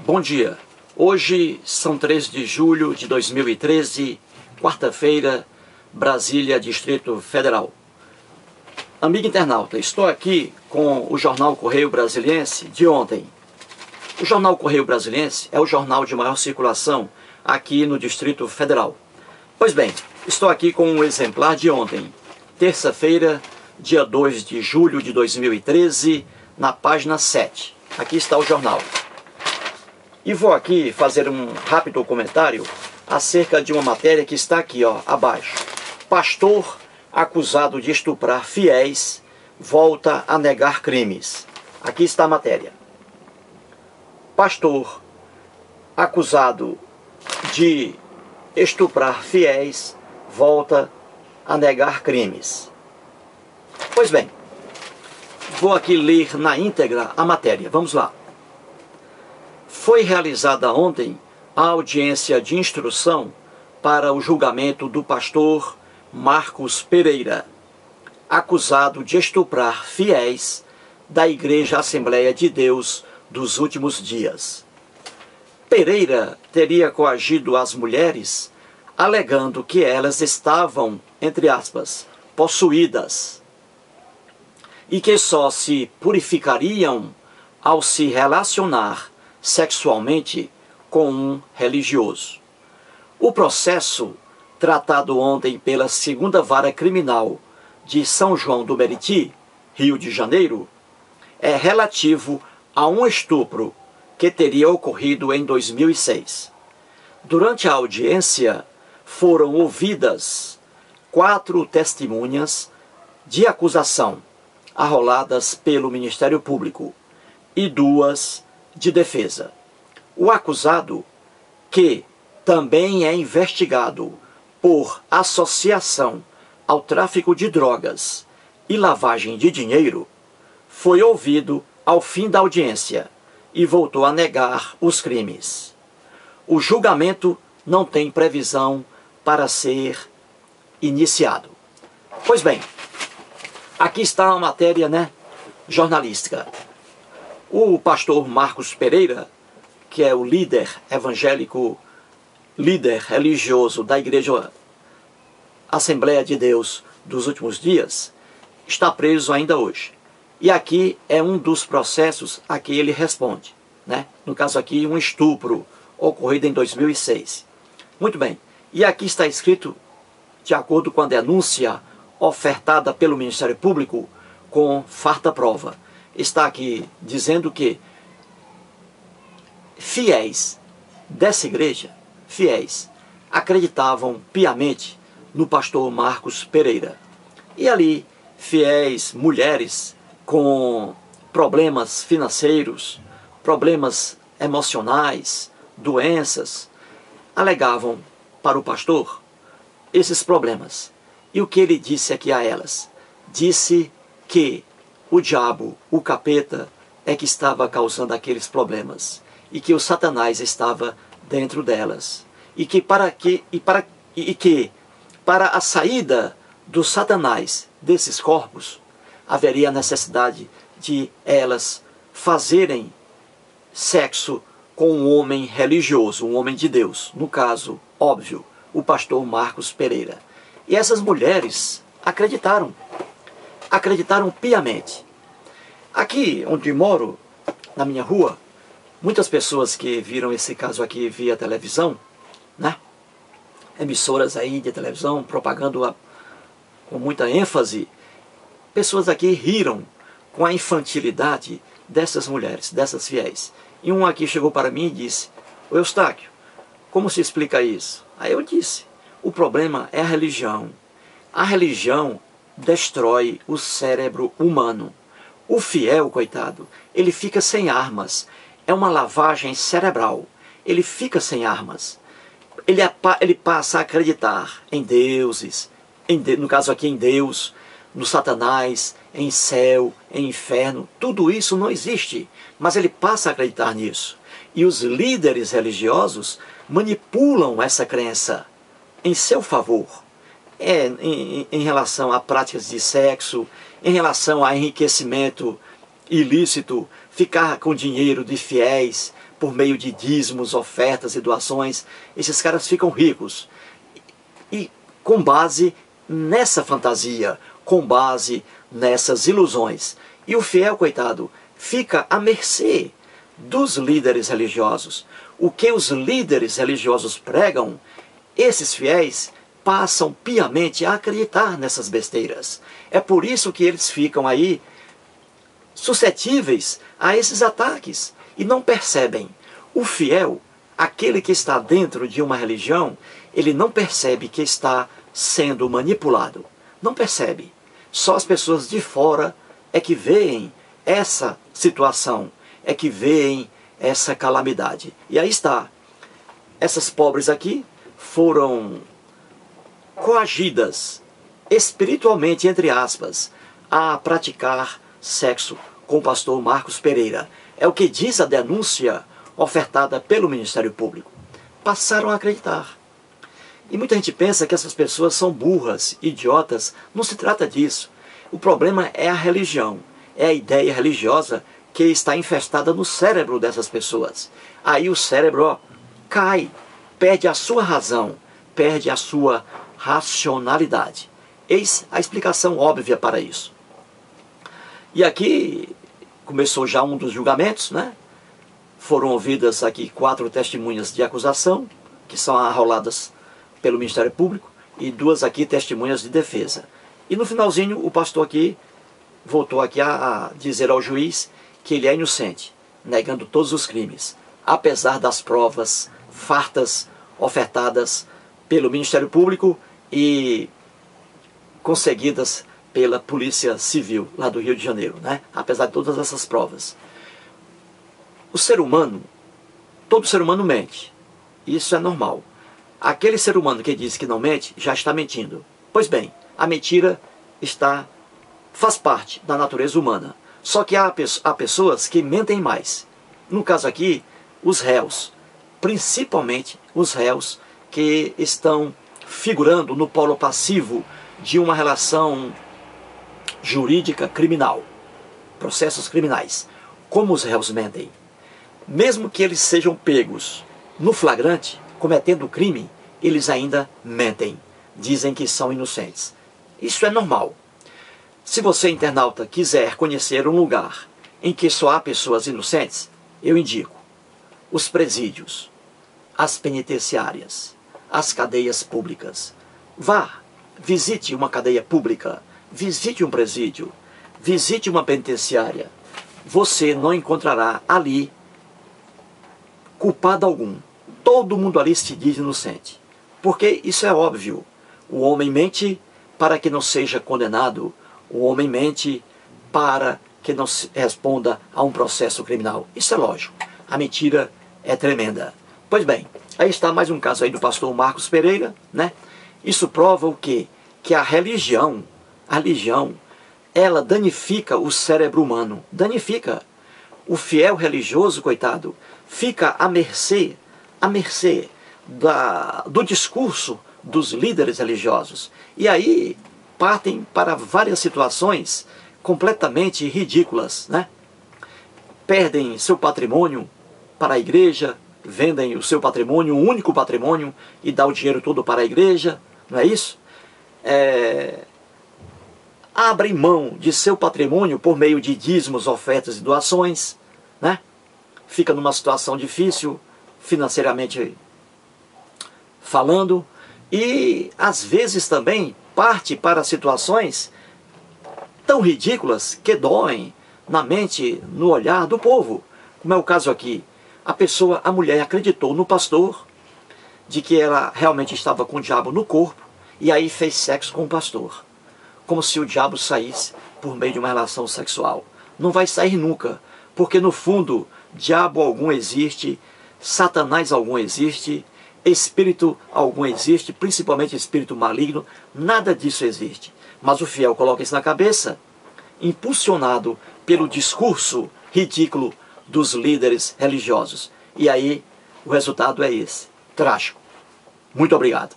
Bom dia, hoje são 13 de julho de 2013, quarta-feira, Brasília, Distrito Federal. Amigo internauta, estou aqui com o jornal Correio Brasiliense de ontem. O jornal Correio Brasiliense é o jornal de maior circulação aqui no Distrito Federal. Pois bem, estou aqui com um exemplar de ontem, terça-feira, dia 2 de julho de 2013, na página 7. Aqui está o jornal. E vou aqui fazer um rápido comentário acerca de uma matéria que está aqui, abaixo. Pastor acusado de estuprar fiéis volta a negar crimes. Aqui está a matéria. Pastor acusado de estuprar fiéis volta a negar crimes. Pois bem, vou aqui ler na íntegra a matéria. Vamos lá. Foi realizada ontem a audiência de instrução para o julgamento do pastor Marcos Pereira, acusado de estuprar fiéis da Igreja Assembleia de Deus dos Últimos Dias. Pereira teria coagido as mulheres, alegando que elas estavam, entre aspas, possuídas, e que só se purificariam ao se relacionar sexualmente com um religioso. O processo, tratado ontem pela 2ª Vara Criminal de São João do Meriti, Rio de Janeiro, é relativo a um estupro que teria ocorrido em 2006. Durante a audiência, foram ouvidas 4 testemunhas de acusação, arroladas pelo Ministério Público, e 2 de defesa. O acusado, que também é investigado por associação ao tráfico de drogas e lavagem de dinheiro, foi ouvido ao fim da audiência e voltou a negar os crimes. O julgamento não tem previsão para ser iniciado. Pois bem, aqui está a matéria, jornalística. O pastor Marcos Pereira, que é o líder evangélico, líder religioso da Igreja Assembleia de Deus dos Últimos Dias, está preso ainda hoje. E aqui é um dos processos a que ele responde. No caso aqui, um estupro ocorrido em 2006. Muito bem. E aqui está escrito, de acordo com a denúncia ofertada pelo Ministério Público, com farta prova. Está aqui dizendo que fiéis dessa igreja, acreditavam piamente no pastor Marcos Pereira. E ali, fiéis mulheres com problemas financeiros, problemas emocionais, doenças, alegavam para o pastor esses problemas. E o que ele disse aqui a elas? Disse que o diabo, o capeta, é que estava causando aqueles problemas, e que o Satanás estava dentro delas, e que para a saída do Satanás desses corpos haveria a necessidade de elas fazerem sexo com um homem religioso, um homem de Deus, no caso, óbvio, o pastor Marcos Pereira. E essas mulheres acreditaram piamente. Aqui onde moro, na minha rua, muitas pessoas que viram esse caso aqui via televisão, emissoras aí de televisão propagando com muita ênfase, pessoas aqui riram com a infantilidade dessas mulheres, dessas fiéis. E um aqui chegou para mim e disse: "Ô Eustáquio, como se explica isso?" Aí eu disse: o problema é a religião. A religião destrói o cérebro humano. O fiel, coitado, ele fica sem armas. É uma lavagem cerebral. Ele fica sem armas. Ele passa a acreditar em deuses, no caso aqui em Deus, no Satanás, em céu, em inferno. Tudo isso não existe, mas ele passa a acreditar nisso. E os líderes religiosos manipulam essa crença em seu favor. Em relação a práticas de sexo, em relação a enriquecimento ilícito, ficar com dinheiro de fiéis por meio de dízimos, ofertas e doações, esses caras ficam ricos. E com base nessa fantasia, com base nessas ilusões. E o fiel, coitado, fica à mercê dos líderes religiosos. O que os líderes religiosos pregam, esses fiéis passam piamente a acreditar nessas besteiras. É por isso que eles ficam aí suscetíveis a esses ataques e não percebem. O fiel, aquele que está dentro de uma religião, ele não percebe que está sendo manipulado. Não percebe. Só as pessoas de fora é que veem essa situação, é que veem essa calamidade. E aí está. Essas pobres aqui foram coagidas espiritualmente, entre aspas, a praticar sexo com o pastor Marcos Pereira. É o que diz a denúncia ofertada pelo Ministério Público. Passaram a acreditar. E muita gente pensa que essas pessoas são burras, idiotas. Não se trata disso. O problema é a religião. É a ideia religiosa que está infestada no cérebro dessas pessoas. Aí o cérebro cai, perde a sua razão, perde a sua racionalidade. Eis a explicação óbvia para isso. E aqui começou já um dos julgamentos, né? Foram ouvidas aqui 4 testemunhas de acusação, que são arroladas pelo Ministério Público, e 2 aqui testemunhas de defesa. E no finalzinho, o pastor aqui voltou aqui a dizer ao juiz que ele é inocente, negando todos os crimes, apesar das provas fartas ofertadas pelo Ministério Público e conseguidas pela Polícia Civil lá do Rio de Janeiro, né? Apesar de todas essas provas. O ser humano, todo ser humano mente. Isso é normal. Aquele ser humano que diz que não mente, já está mentindo. Pois bem, a mentira faz parte da natureza humana. Só que há pessoas que mentem mais. No caso aqui, os réus. Principalmente os réus que estão figurando no polo passivo de uma relação jurídica criminal. Processos criminais. Como os réus mentem? Mesmo que eles sejam pegos no flagrante, cometendo o crime, eles ainda mentem. Dizem que são inocentes. Isso é normal. Se você, internauta, quiser conhecer um lugar em que só há pessoas inocentes, eu indico os presídios, as penitenciárias, as cadeias públicas. Vá, visite uma cadeia pública, visite um presídio, visite uma penitenciária. Você não encontrará ali culpado algum. Todo mundo ali se diz inocente. Porque isso é óbvio. O homem mente para que não seja condenado. O homem mente para que não responda a um processo criminal. Isso é lógico. A mentira é tremenda. Pois bem, aí está mais um caso aí do pastor Marcos Pereira, né? Isso prova o quê? Que a religião, ela danifica o cérebro humano. Danifica. O fiel religioso, coitado, fica à mercê do discurso dos líderes religiosos. E aí partem para várias situações completamente ridículas, né? Perdem seu patrimônio para a igreja, vendem o seu patrimônio, o único patrimônio, e dá o dinheiro todo para a igreja, não é isso? Abrem mão de seu patrimônio por meio de dízimos, ofertas e doações, né? Fica numa situação difícil, financeiramente falando, e às vezes também parte para situações tão ridículas que doem na mente, no olhar do povo. Como é o caso aqui. A mulher acreditou no pastor, de que ela realmente estava com o diabo no corpo, e aí fez sexo com o pastor. Como se o diabo saísse por meio de uma relação sexual. Não vai sair nunca, porque no fundo, diabo algum existe, Satanás algum existe, espírito algum existe, principalmente espírito maligno, nada disso existe. Mas o fiel coloca isso na cabeça, impulsionado pelo discurso ridículo dos líderes religiosos. E aí o resultado é esse, trágico. Muito obrigado.